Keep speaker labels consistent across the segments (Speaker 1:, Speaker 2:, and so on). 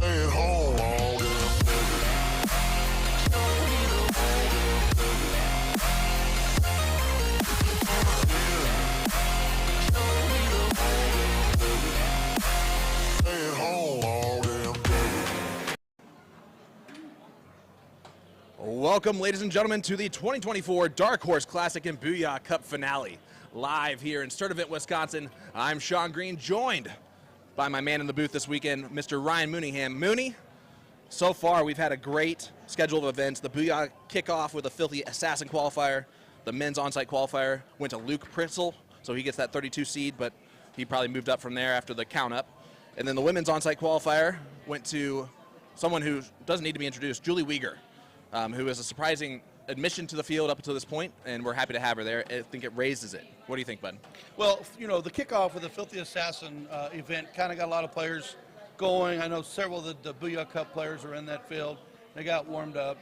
Speaker 1: Staying home all damn Staying home all damn day.
Speaker 2: Welcome, ladies and gentlemen, to the 2024 Darkhorse Classic and Booyah Cup Finale. Live here in Sturtevant, Wisconsin, I'm Sean Green, joined by my man in the booth this weekend, Mr. Ryan Mooneyham. Mooney, so far we've had a great schedule of events. The Booyah kickoff with a filthy assassin qualifier. The men's on-site qualifier went to Luke Pritzel, so he gets that 32 seed, but he probably moved up from there after the count up. And then the women's on-site qualifier went to someone who doesn't need to be introduced, Julie Weger, who is a surprising admission to the field up until this point, and we're happy to have her there. I think it raises it. What do you think, bud?
Speaker 3: Well, you know, the kickoff with the Filthy Assassin event kind of got a lot of players going. I know several of the Booyah Cup players are in that field. They got warmed up.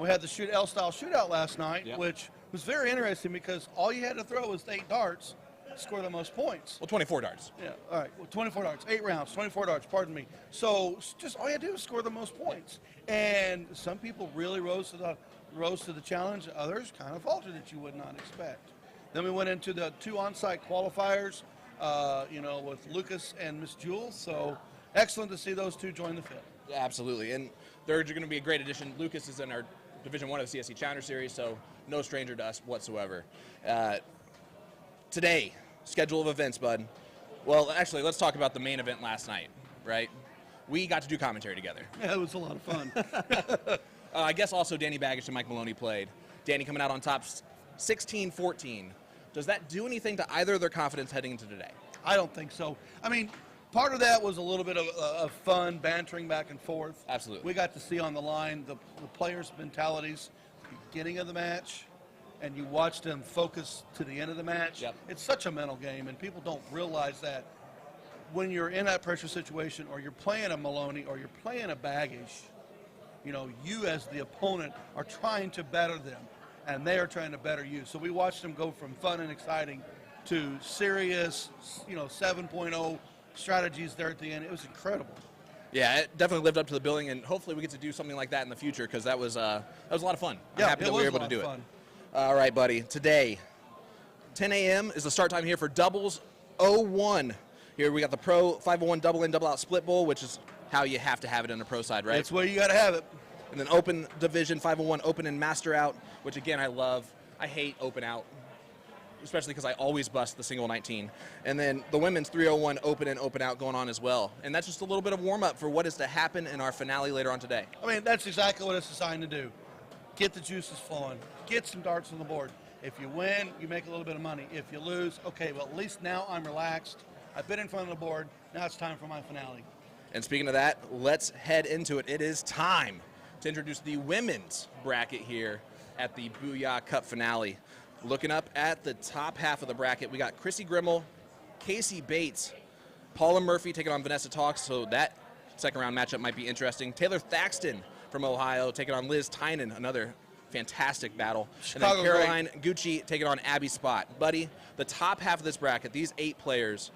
Speaker 3: We had the L-style shootout last night,
Speaker 2: Yep.
Speaker 3: which was very interesting because all you had to throw was 8 darts to score the most points.
Speaker 2: Well, 24 darts.
Speaker 3: Yeah, all right, well, 24 darts, 8 rounds, 24 darts, pardon me. So just all you had to do was score the most points. And some people really rose to the challenge. Others kind of faltered that you would not expect. Then we went into the 2 on-site qualifiers, you know, with Lucas and Miss Jules. So excellent to see those 2 join the field.
Speaker 2: Yeah, absolutely, and they're going to be a great addition. Lucas is in our Division 1 of the CSC Challenger Series, so no stranger to us whatsoever. Today, schedule of events, bud. Well, actually, let's talk about the main event last night, right? We got to do commentary together.
Speaker 3: Yeah, it was a lot of fun.
Speaker 2: I guess also Danny Baggage and Mike Maloney played. Danny coming out on top 16-14. Does that do anything to either of their confidence heading into today?
Speaker 3: I don't think so. I mean, part of that was a little bit of fun, bantering back and forth.
Speaker 2: Absolutely.
Speaker 3: We got to see on the line the players' mentalities, beginning of the match, and you watch them focus to the end of the match.
Speaker 2: Yep.
Speaker 3: It's such a mental game, and people don't realize that when you're in that pressure situation, or you're playing a Maloney, or you're playing a Baggage, you know, you as the opponent are trying to better them, and they are trying to better you. So we watched them go from fun and exciting to serious, you know, 7.0 strategies there at the end. It was incredible.
Speaker 2: Yeah, it definitely lived up to the billing, and hopefully we get to do something like that in the future because that was a lot of fun. I'm happy that we were able to do it. All right, buddy. Today, 10 a.m. is the start time here for doubles 01. Here we got the pro 501 double in, double out split bowl, which is how you have to have it in the pro side, right?
Speaker 3: That's where you got to have it.
Speaker 2: And then open division 501 open and master out, which again I love. I hate open out, especially because I always bust the single 19. And then the women's 301 open and open out going on as well. And that's just a little bit of warm up for what is to happen in our finale later on today.
Speaker 3: I mean, that's exactly what it's designed to do. Get the juices flowing. Get some darts on the board. If you win, you make a little bit of money. If you lose, okay, well, at least now I'm relaxed. I've been in front of the board. Now it's time for my finale.
Speaker 2: And speaking of that, let's head into it. It is time to introduce the women's bracket here at the Booyah Cup Finale. Looking up at the top half of the bracket, we got Chrissy Grimmel, Casey Bates, Paula Murphy taking on Vanessa Talks, so that second round matchup might be interesting. Taylor Thaxton from Ohio taking on Liz Tynan, another fantastic battle.
Speaker 3: Chicago,
Speaker 2: and then Caroline Gucci taking on Abby Spot. Buddy, the top half of this bracket, these 8 players,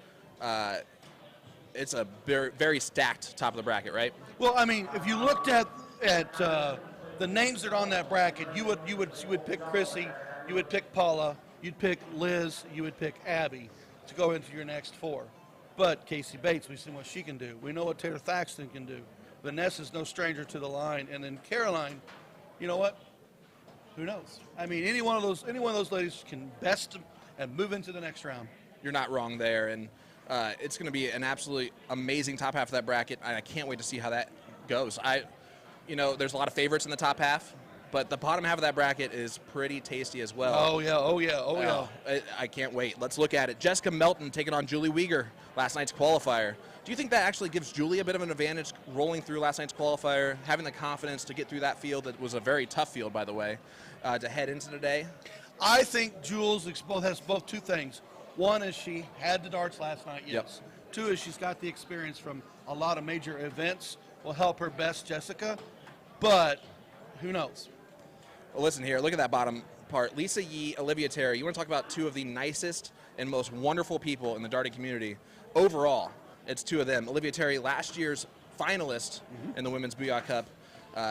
Speaker 2: it's a very, very stacked top of the bracket, right?
Speaker 3: Well, I mean, if you looked at the names that are on that bracket, you would pick Chrissy, you would pick Paula, you'd pick Liz, you would pick Abby to go into your next 4. But Casey Bates, we've seen what she can do. We know what Taylor Thaxton can do. Vanessa's no stranger to the line, and then Caroline, you know what? Who knows? I mean, any one of those ladies can best and move into the next round.
Speaker 2: You're not wrong there, and it's going to be an absolutely amazing top half of that bracket, and I can't wait to see how that goes. You know, there's a lot of favorites in the top half, but the bottom half of that bracket is pretty tasty as well.
Speaker 3: Oh yeah, oh yeah, oh yeah.
Speaker 2: I can't wait. Let's look at it. Jessica Melton taking on Julie Weger, last night's qualifier. Do you think that actually gives Julie a bit of an advantage rolling through last night's qualifier, having the confidence to get through that field that was a very tough field, by the way, to head into today?
Speaker 3: I think Jules has both 2 things. One is she had the darts last night, yes. Yep. 2 is she's got the experience from a lot of major events. Will help her best, Jessica, but who knows?
Speaker 2: Well, listen here. Look at that bottom part. Lisa Yee, Olivia Terry. You want to talk about 2 of the nicest and most wonderful people in the darting community. Overall, it's 2 of them. Olivia Terry, last year's finalist in the Women's Booyah Cup.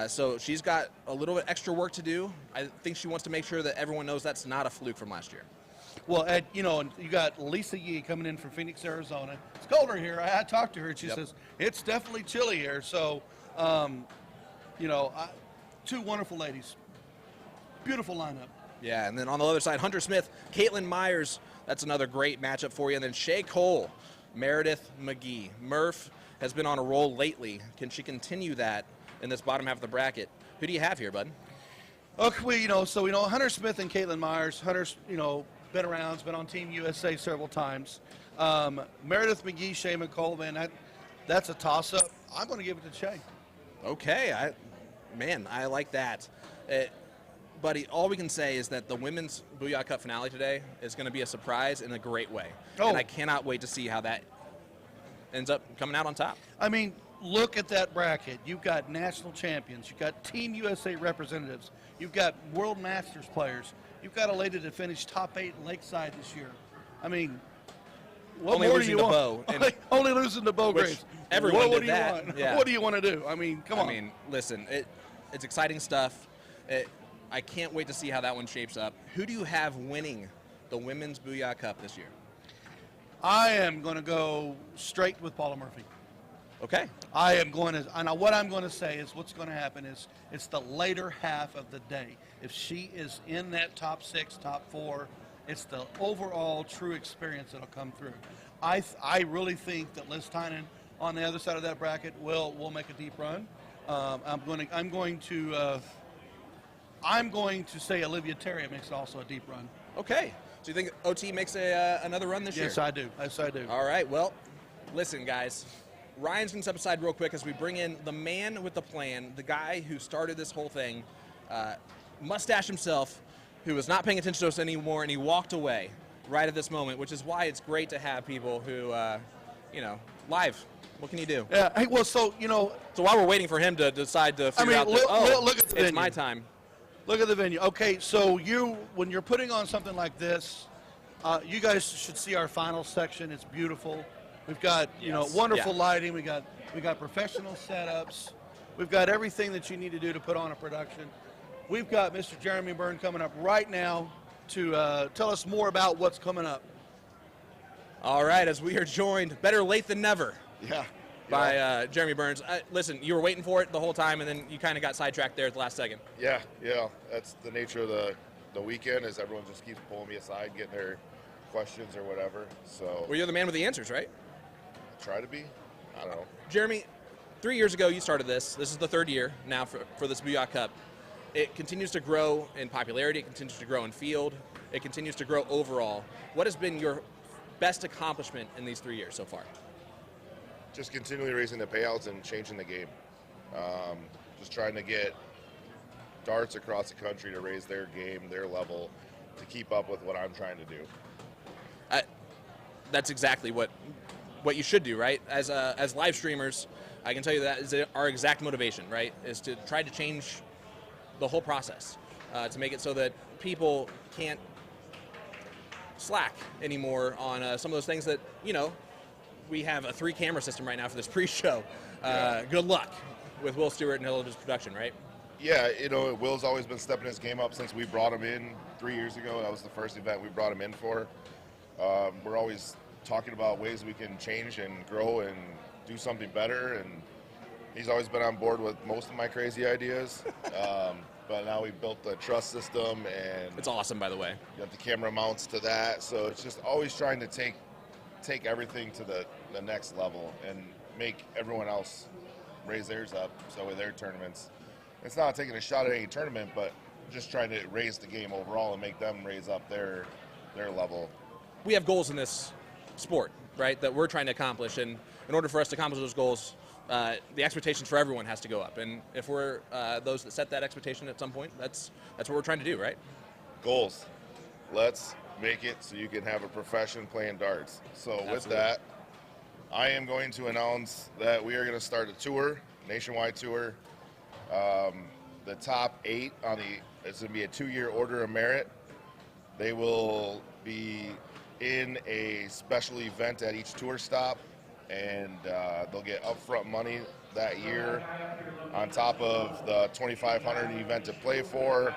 Speaker 2: So she's got a little bit extra work to do. I think she wants to make sure that everyone knows that's not a fluke from last year.
Speaker 3: Well, Ed, you know, and you got Lisa Yee coming in from Phoenix, Arizona. It's colder here. I talked to her, and she says, it's definitely chilly here. So, you know, two wonderful ladies. Beautiful lineup.
Speaker 2: Yeah, and then on the other side, Hunter Smith, Caitlin Myers. That's another great matchup for you. And then Shay Cole, Meredith McGee. Murph has been on a roll lately. Can she continue that in this bottom half of the bracket? Who do you have here, bud?
Speaker 3: Okay, well, you know, so we know Hunter Smith and Caitlin Myers. Hunter's, you know, been around, has been on Team USA several times. Meredith McGee, Shay McCole, man, that's a toss-up. I'm going to give it to Shay.
Speaker 2: Okay, I like that. Buddy, all we can say is that the Women's Booyah Cup finale today is going to be a surprise in a great way.
Speaker 3: Oh.
Speaker 2: And I cannot wait to see how that ends up coming out on top.
Speaker 3: I mean, look at that bracket. You've got national champions. You've got Team USA representatives. You've got World Masters players. You've got a lady that finished top 8 in Lakeside this year. I mean, what
Speaker 2: Only
Speaker 3: more
Speaker 2: losing
Speaker 3: do you
Speaker 2: to
Speaker 3: want?
Speaker 2: Bo. And
Speaker 3: Only losing to Bo
Speaker 2: which
Speaker 3: Graves.
Speaker 2: everyone
Speaker 3: what
Speaker 2: did
Speaker 3: do you
Speaker 2: that.
Speaker 3: want?
Speaker 2: Yeah.
Speaker 3: What do you want to do? I mean, come on.
Speaker 2: I mean, listen, it's exciting stuff. I can't wait to see how that one shapes up. Who do you have winning the Women's Booyah Cup this year?
Speaker 3: I am going to go straight with Paula Murphy.
Speaker 2: Okay.
Speaker 3: I am going to, and what I'm going to say is what's going to happen is it's the later half of the day. If she is in that top 6, top 4, it's the overall true experience that'll come through. I really think that Liz Tynan on the other side of that bracket will make a deep run. I'm going to say Olivia Terry makes also a deep run.
Speaker 2: Okay. So you think OT makes another run this year?
Speaker 3: Yes, I do. Yes, I do.
Speaker 2: All right. Well, listen, guys. Ryan's going to step aside real quick as we bring in the man with the plan, the guy who started this whole thing, mustache himself, who was not paying attention to us anymore, and he walked away right at this moment, which is why it's great to have people who, you know, live. What can you do?
Speaker 3: Yeah. Hey, well, so, you know.
Speaker 2: So while we're waiting for him to decide to figure out
Speaker 3: look at the
Speaker 2: it's
Speaker 3: venue.
Speaker 2: my time.
Speaker 3: Look at the venue. Okay, so when you're putting on something like this, you guys should see our final section. It's beautiful. We've got wonderful lighting. We got professional setups. We've got everything that you need to do to put on a production. We've got Mr. Jeremy Byrne coming up right now to tell us more about what's coming up.
Speaker 2: All right, as we are joined, better late than never.
Speaker 4: Yeah.
Speaker 2: By Jeremy Burns. Listen, you were waiting for it the whole time, and then you kind of got sidetracked there at the last second.
Speaker 4: Yeah. That's the nature of the weekend. Is everyone just keeps pulling me aside, getting their questions or whatever. So.
Speaker 2: Well, you're the man with the answers, right?
Speaker 4: Try to be. I don't know.
Speaker 2: Jeremy, 3 years ago you started this. This is the third year now for this Booyah Cup. It continues to grow in popularity. It continues to grow in field. It continues to grow overall. What has been your best accomplishment in these 3 years so far?
Speaker 4: Just continually raising the payouts and changing the game. Just trying to get darts across the country to raise their game, their level, to keep up with what I'm trying to do.
Speaker 2: That's exactly what you should do, right? As live streamers, I can tell you that is our exact motivation, right? Is to try to change the whole process, to make it so that people can't slack anymore on some of those things that, you know, we have a 3-camera system right now for this pre-show. Good luck with Will Stewart and Blvd's production, right?
Speaker 4: Yeah, you know, Will's always been stepping his game up since we brought him in 3 years ago. That was the first event we brought him in for. We're always talking about ways we can change and grow and do something better, and he's always been on board with most of my crazy ideas. But now we've built the truss system, and
Speaker 2: it's awesome, by the way.
Speaker 4: You got the camera mounts to that, so it's just always trying to take everything to the next level and make everyone else raise theirs up. So with their tournaments, it's not taking a shot at any tournament, but just trying to raise the game overall and make them raise up their level.
Speaker 2: We have goals in this sport, right, that we're trying to accomplish, and in order for us to accomplish those goals, the expectations for everyone has to go up. And if we're those that set that expectation at some point, that's what we're trying to do, right?
Speaker 4: Goals. Let's make it so you can have a profession playing darts. So
Speaker 2: Absolutely.
Speaker 4: With that, I am going to announce that we are going to start a tour, nationwide tour. The top 8 it's going to be a 2-year order of merit. They will be in a special event at each tour stop, and they'll get upfront money that year, on top of the 2,500 event to play for.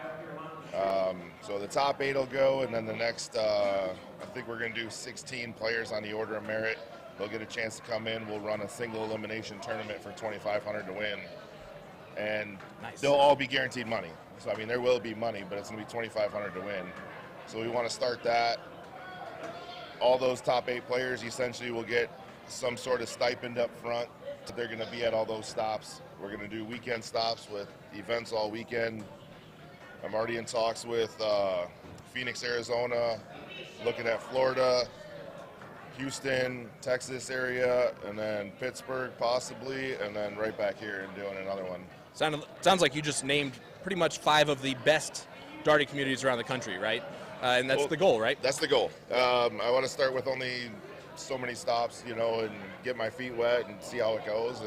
Speaker 4: So the top 8 will go, and then the next, I think we're going to do 16 players on the order of merit. They'll get a chance to come in. We'll run a single elimination tournament for 2,500 to win, and
Speaker 2: Nice.
Speaker 4: They'll all be guaranteed money. So I mean, there will be money, but it's going to be 2,500 to win. So we want to start that. All those top 8 players essentially will get some sort of stipend up front. They're going to be at all those stops. We're going to do weekend stops with events all weekend. I'm already in talks with Phoenix, Arizona, looking at Florida, Houston, Texas area, and then Pittsburgh possibly, and then right back here and doing another one.
Speaker 2: Sounds like you just named pretty much 5 of the best darting communities around the country, right? And that's the goal, right?
Speaker 4: That's the goal. I want to start with only so many stops, you know, and get my feet wet and see how it goes.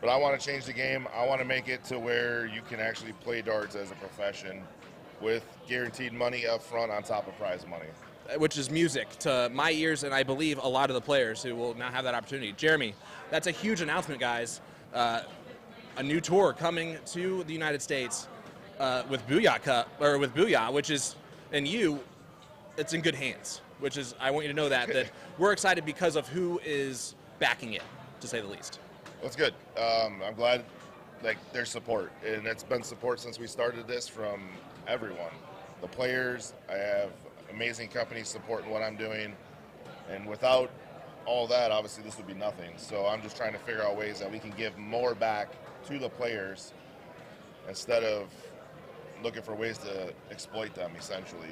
Speaker 4: But I want to change the game. I want to make it to where you can actually play darts as a profession with guaranteed money up front on top of prize money.
Speaker 2: Which is music to my ears, and I believe a lot of the players who will now have that opportunity. Jeremy, that's a huge announcement, guys. A new tour coming to the United States with Booyah Cup, or with Booyah, which is, and it's in good hands. Which is, I want you to know that we're excited because of who is backing it, to say the least.
Speaker 4: That's good. I'm glad, like, there's support, and it's been support since we started this from everyone. The players, I have amazing companies supporting what I'm doing, and without all that, obviously this would be nothing. So I'm just trying to figure out ways that we can give more back to the players instead of looking for ways to exploit them, essentially.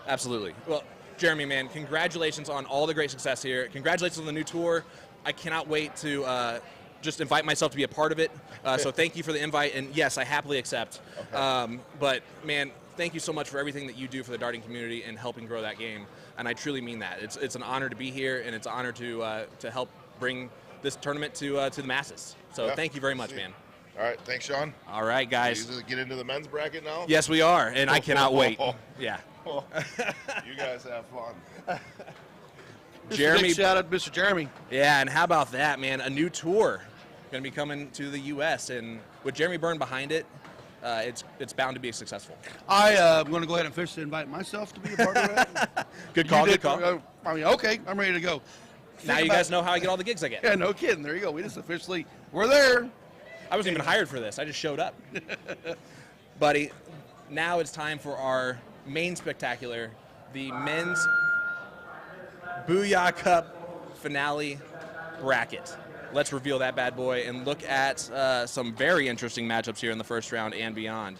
Speaker 2: Absolutely. Well, Jeremy, man, congratulations on all the great success here. Congratulations on the new tour. I cannot wait to just invite myself to be a part of it. So thank you for the invite, and yes, I happily accept. Okay. But man, thank you so much for everything that you do for the darting community and helping grow that game. And I truly mean that. It's an honor to be here, and it's an honor to help bring this tournament to the masses. So thank you very much, man.
Speaker 4: All right, thanks, Sean.
Speaker 2: All right, guys.
Speaker 4: So you get into the men's bracket now?
Speaker 2: Yes, we are, and I cannot wait. Yeah.
Speaker 4: You guys have fun.
Speaker 2: Jeremy,
Speaker 3: big shout out to Mr. Jeremy.
Speaker 2: Yeah, and how about that, man? A new tour going to be coming to the U.S., and with Jeremy Byrne behind it, it's bound to be successful.
Speaker 3: I'm going to go ahead and officially invite myself to be a part of that.
Speaker 2: Good call, good call.
Speaker 3: I mean, okay, I'm ready to go.
Speaker 2: Now you guys know how I get all the gigs I get.
Speaker 3: Yeah, no kidding. There you go. We just officially, we're there.
Speaker 2: I wasn't even hired for this. I just showed up. Buddy, now it's time for our main spectacular, the men's Booyah Cup finale bracket. Let's reveal that bad boy and look at some very interesting matchups here in the first round and beyond.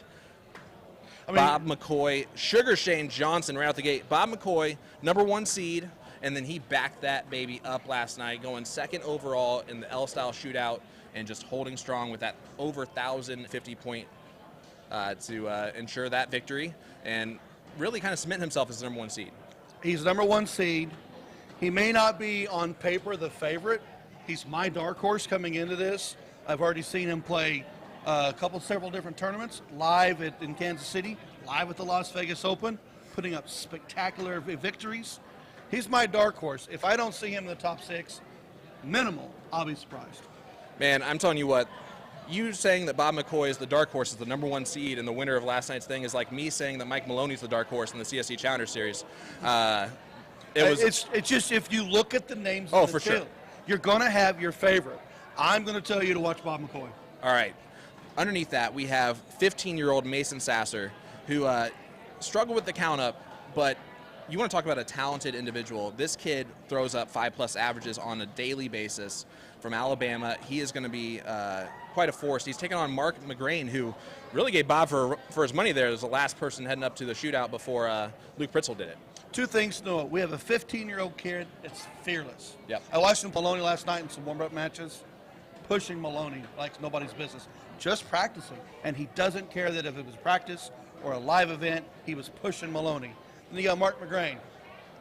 Speaker 2: Bob McCoy, Sugar Shane Johnson right out the gate. Bob McCoy, #1 seed, and then he backed that baby up last night, going 2nd overall in the L-Style shootout and just holding strong with that over 1,050 point to ensure that victory and really kind of cement himself as the #1 seed.
Speaker 3: He's #1 seed. He may not be on paper the favorite. He's my dark horse coming into this. I've already seen him play several different tournaments, live in Kansas City, live at the Las Vegas Open, putting up spectacular victories. He's my dark horse. If I don't see him in the top 6, minimal, I'll be surprised.
Speaker 2: Man, I'm telling you what, you saying that Bob McCoy is the dark horse, is the #1 seed, and the winner of last night's thing is like me saying that Mike Maloney's the dark horse in the CSC Challenger Series.
Speaker 3: It's just if you look at the names in the
Speaker 2: for
Speaker 3: field,
Speaker 2: sure.
Speaker 3: You're going to have your favorite. I'm going to tell you to watch Bob McCoy.
Speaker 2: All right. Underneath that, we have 15-year-old Mason Sasser, who struggled with the count-up, but you want to talk about a talented individual. This kid throws up 5+ averages on a daily basis from Alabama. He is going to be quite a force. He's taking on Mark McGrain, who really gave Bob for his money there as the last person heading up to the shootout before Luke Pritzel did it.
Speaker 3: 2 things to know. We have a 15-year-old kid that's fearless.
Speaker 2: Yep.
Speaker 3: I watched him Maloney last night in some warm-up matches, pushing Maloney like nobody's business, just practicing. And he doesn't care that if it was practice or a live event, he was pushing Maloney. Then you got Mark McGrain,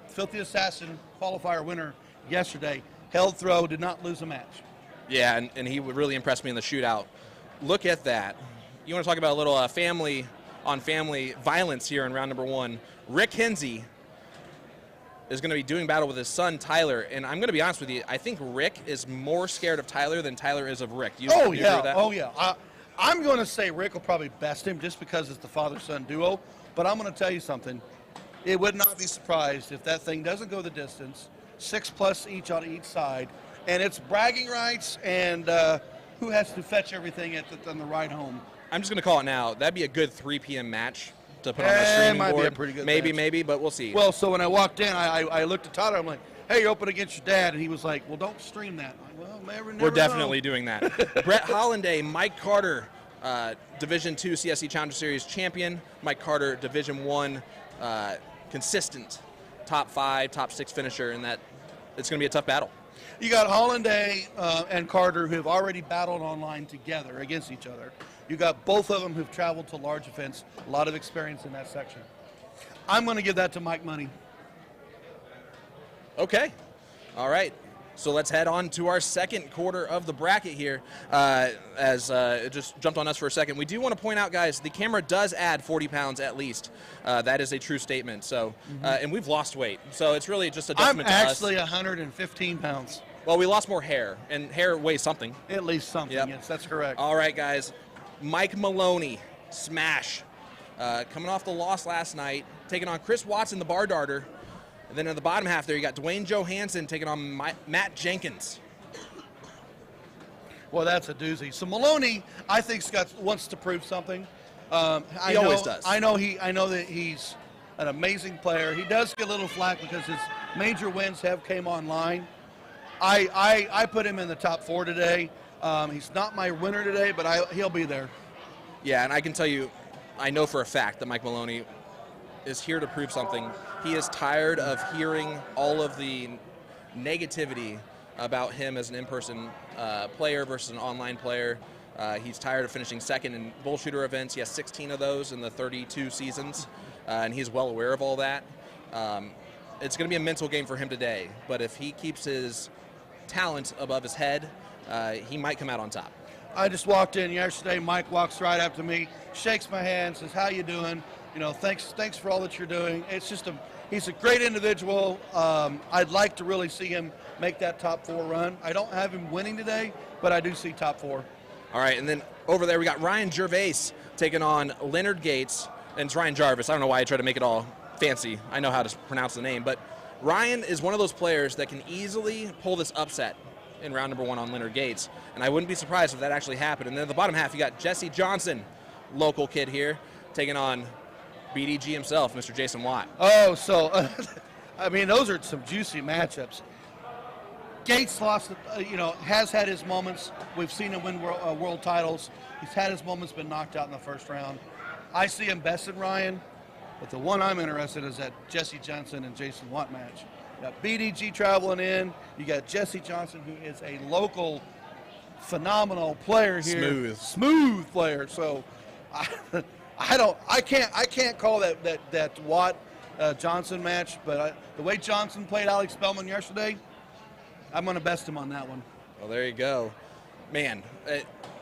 Speaker 3: Filthy Assassin qualifier winner yesterday, held throw, did not lose a match.
Speaker 2: Yeah, and he would really impress me in the shootout. Look at that. You want to talk about a little family-on-family violence here in round #1. Rick Hinsey is going to be doing battle with his son, Tyler. And I'm going to be honest with you, I think Rick is more scared of Tyler than Tyler is of Rick. Do you agree with that?
Speaker 3: Oh, yeah. I'm going to say Rick will probably best him just because it's the father-son duo. But I'm going to tell you something. It would not be surprised if that thing doesn't go the distance, 6+ each on each side, and it's bragging rights and who has to fetch everything on the ride home.
Speaker 2: I'm just going to call it now. That'd be a good 3 p.m. match to put on the streaming
Speaker 3: might
Speaker 2: board.
Speaker 3: be a pretty good
Speaker 2: maybe, but we'll see.
Speaker 3: Well, so when I walked in, I looked at Tyler. I'm like, hey, you're open against your dad. And he was like, well, don't stream that. I'm like, well, never
Speaker 2: We're definitely
Speaker 3: know.
Speaker 2: doing that. Brett Hollanday, Mike Carter, Division II CSC Challenger Series champion. Mike Carter, Division I consistent top 5, top 6 finisher, and that it's going to be a tough battle.
Speaker 3: You got Hollanday and Carter who have already battled online together against each other. You got both of them who've traveled to large events, a lot of experience in that section. I'm going to give that to Mike Money.
Speaker 2: Okay. All right. So let's head on to our second quarter of the bracket here. As it just jumped on us for a second. We do want to point out, guys, the camera does add 40 pounds at least. That is a true statement. So, and we've lost weight. So it's really just adjustment
Speaker 3: I'm
Speaker 2: to us.
Speaker 3: actually 115 pounds.
Speaker 2: Well, we lost more hair, and hair weighs something.
Speaker 3: At least something,
Speaker 2: Yep.
Speaker 3: Yes, that's correct.
Speaker 2: All right, guys. Mike Maloney, smash. Coming off the loss last night, taking on Chris Watson, the bar darter. And then in the bottom half there, you got Dwayne Johansson taking on Matt Jenkins.
Speaker 3: Well, that's a doozy. So Maloney, I think, wants to prove something.
Speaker 2: He always does.
Speaker 3: I know that he's an amazing player. He does get a little flack because his major wins have came online. I put him in the top 4 today. He's not my winner today, but he'll be there.
Speaker 2: Yeah, and I can tell you, I know for a fact that Mike Maloney is here to prove something. He is tired of hearing all of the negativity about him as an in-person player versus an online player. He's tired of finishing second in bullshooter events. He has 16 of those in the 32 seasons, and he's well aware of all that. It's going to be a mental game for him today, but if he keeps his talent above his head, he might come out on top.
Speaker 3: I just walked in yesterday. Mike walks right up to me, shakes my hand, says, "How you doing? You know, thanks for all that you're doing." It's just he's a great individual. I'd like to really see him make that top 4 run. I don't have him winning today, but I do see top 4.
Speaker 2: All right, and then over there we got Ryan Gervais taking on Leonard Gates, and it's Ryan Jarvis. I don't know why I try to make it all fancy. I know how to pronounce the name, but Ryan is one of those players that can easily pull this upset in round number 1 on Leonard Gates, and I wouldn't be surprised if that actually happened. And then at the bottom half, you got Jesse Johnson, local kid here, taking on BDG himself, Mr. Jason Watt.
Speaker 3: Oh, so, I mean, those are some juicy matchups. Gates lost, has had his moments. We've seen him win world titles. He's had his moments, been knocked out in the first round. I see him besting Ryan, but the one I'm interested in is that Jesse Johnson and Jason Watt match. You got BDG traveling in. You got Jesse Johnson, who is a local phenomenal player here. Smooth player. So I can't call that Watt Johnson match, but the way Johnson played Alex Spellman yesterday, I'm going to best him on that one.
Speaker 2: Well, there you go. Man,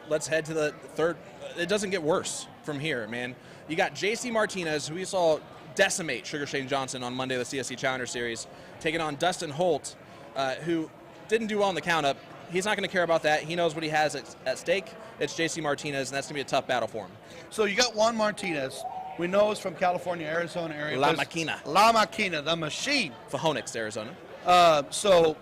Speaker 2: let's head to the third. It doesn't get worse from here, man. You got J.C. Martinez, who we saw decimate Sugar Shane Johnson on Monday, the CSC Challenger Series, taking on Dustin Holt, who didn't do well in the count-up. He's not going to care about that. He knows what he has at stake. It's J.C. Martinez, and that's going to be a tough battle for him.
Speaker 3: So you got Juan Martinez. We know he's from California, Arizona area.
Speaker 2: La Maquina.
Speaker 3: La Maquina, the machine.
Speaker 2: Phoenix, Arizona.
Speaker 3: So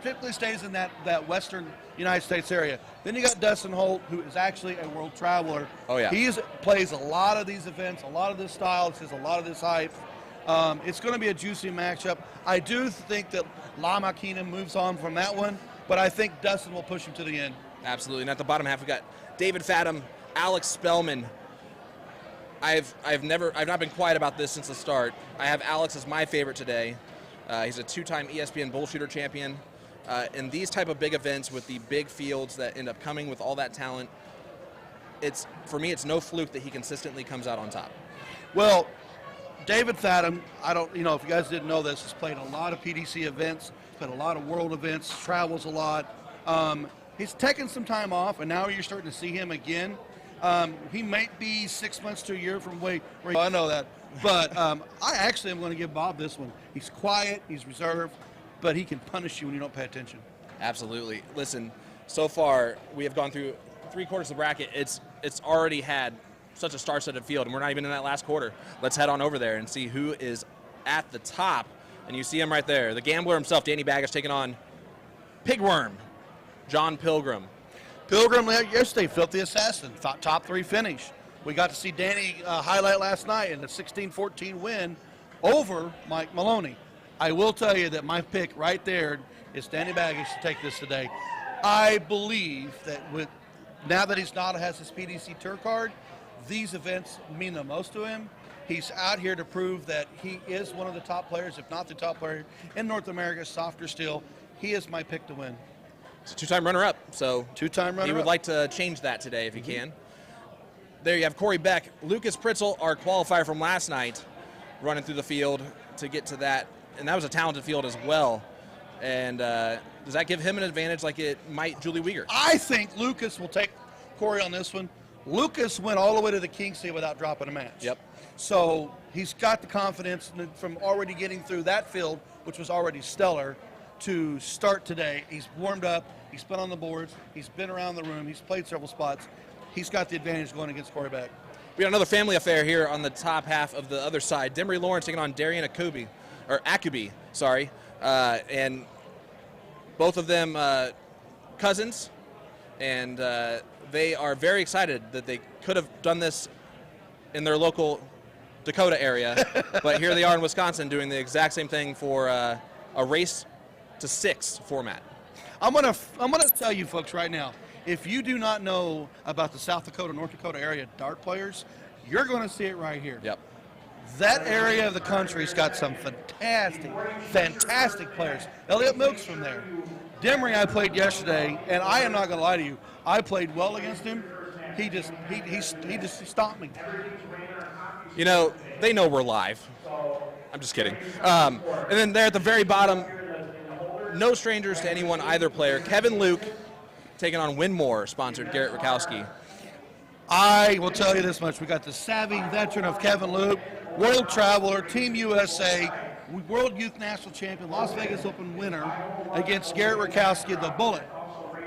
Speaker 3: typically stays in that western United States area. Then you got Dustin Holt, who is actually a world traveler.
Speaker 2: Oh, yeah.
Speaker 3: He plays a lot of these events, a lot of this style, has a lot of this hype. It's going to be a juicy matchup. I do think that La Maquina moves on from that one, but I think Dustin will push him to the end. Absolutely.
Speaker 2: And at the bottom half, we got David Fathom, Alex Spellman. I've not been quiet about this since the start. I have Alex as my favorite today. He's a 2-time ESPN bullshooter champion. In these type of big events with the big fields that end up coming with all that talent, for me, it's no fluke that he consistently comes out on top.
Speaker 3: Well, David Fathom, if you guys didn't know this, has played a lot of PDC events, played a lot of world events, travels a lot. He's taken some time off, and now you're starting to see him again. He might be 6 months to a year from where I know that. But I actually am going to give Bob this one. He's quiet, he's reserved, but he can punish you when you don't pay attention.
Speaker 2: Absolutely. Listen, so far we have gone through 3/4 of the bracket. It's already had such a star-studded field, and we're not even in that last quarter. Let's head on over there and see who is at the top. And you see him right there, the gambler himself, Danny Baggish, taking on Pigworm, John Pilgrim.
Speaker 3: Pilgrim yesterday, Filthy Assassin, top 3 finish. We got to see Danny highlight last night in the 16-14 win over Mike Maloney. I will tell you that my pick right there is Danny Baggish to take this today. I believe that now that he's not has his PDC Tour card, these events mean the most to him. He's out here to prove that he is one of the top players, if not the top player in North America, softer steel. He is my pick to win.
Speaker 2: It's a 2-time runner-up, so
Speaker 3: two-time runner-up.
Speaker 2: He would like to change that today if he can. There you have Corey Beck. Lucas Pritzel, our qualifier from last night, running through the field to get to that. And that was a talented field as well. And does that give him an advantage like it might Julie Weger?
Speaker 3: I think Lucas will take Corey on this one. Lucas went all the way to the Kingsley without dropping a match.
Speaker 2: Yep.
Speaker 3: So he's got the confidence from already getting through that field, which was already stellar, to start today. He's warmed up. He's been on the boards. He's been around the room. He's played several spots. He's got the advantage going against Corey Beck.
Speaker 2: We got another family affair here on the top half of the other side. Demery Lawrence taking on Darian Akubi, sorry. And both of them cousins. And they are very excited that they could have done this in their local Dakota area. But here they are in Wisconsin doing the exact same thing for a race to 6 format.
Speaker 3: I'm gonna tell you folks right now, if you do not know about the South Dakota, North Dakota area dart players, you're going to see it right here.
Speaker 2: Yep.
Speaker 3: That area of the country's got some fantastic players. Elliot Milks from there. Demery I played yesterday, and I am not going to lie to you, I played well against him. He just stomped me.
Speaker 2: You know, they know we're live. I'm just kidding. And then there at the very bottom, no strangers to anyone, either player. Kevin Luke taking on Winmore, sponsored Garrett Rakowski.
Speaker 3: I will tell you this much. We got the savvy veteran of Kevin Luke, world traveler, Team USA, World Youth National Champion, Las Vegas Open winner against Garrett Rakowski, the Bullet.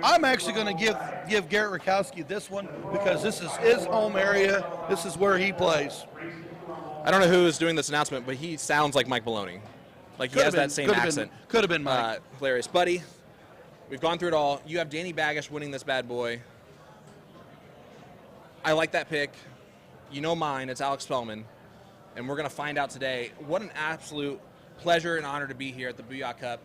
Speaker 3: I'm actually going to give Garrett Rakowski this one because this is his home area. This is where he plays.
Speaker 2: I don't know who is doing this announcement, but he sounds like Mike Maloney. Like he has that same accent.
Speaker 3: Could have been Mike.
Speaker 2: Hilarious. Buddy, we've gone through it all. You have Danny Baggish winning this bad boy. I like that pick. You know mine. It's Alex Spellman. And we're going to find out today. What an absolute pleasure and honor to be here at the Booyah Cup.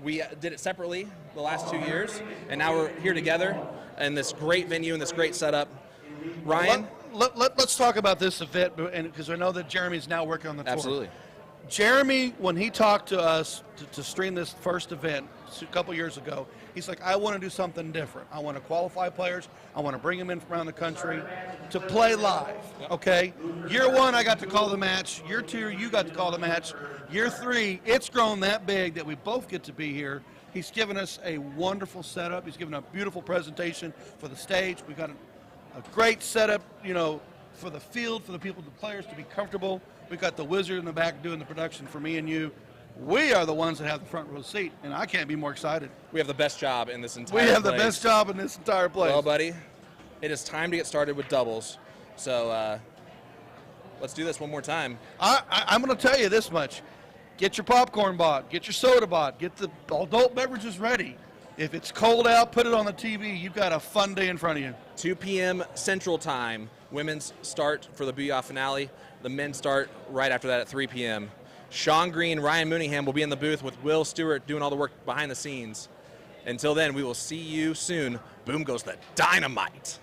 Speaker 2: We did it separately the last 2 years, and now we're here together in this great venue and this great setup. Ryan?
Speaker 3: Let's talk about this event, because I know that Jeremy's now working on the tour.
Speaker 2: Absolutely.
Speaker 3: Jeremy, when he talked to us to stream this first event a couple years ago, he's like, I want to do something different. I want to qualify players. I want to bring them in from around the country to play live, okay? Year 1, I got to call the match. Year 2, you got to call the match. Year 3, it's grown that big that we both get to be here. He's given us a wonderful setup. He's given a beautiful presentation for the stage. We've got a great setup, you know, for the field, for the people, the players to be comfortable. We've got the wizard in the back doing the production for me and you. We are the ones that have the front row seat, and I can't be more excited.
Speaker 2: We have the best job in this entire place.
Speaker 3: We have the best job in this entire place.
Speaker 2: Well, buddy, it is time to get started with doubles. So let's do this one more time.
Speaker 3: I'm going to tell you this much. Get your popcorn bought. Get your soda bought. Get the adult beverages ready. If it's cold out, put it on the TV. You've got a fun day in front of you.
Speaker 2: 2 p.m. Central Time. Women's start for the Booyah finale. The men start right after that at 3 p.m. Sean Green, Ryan Mooneyham will be in the booth with Will Stewart doing all the work behind the scenes. Until then, we will see you soon. Boom goes the dynamite.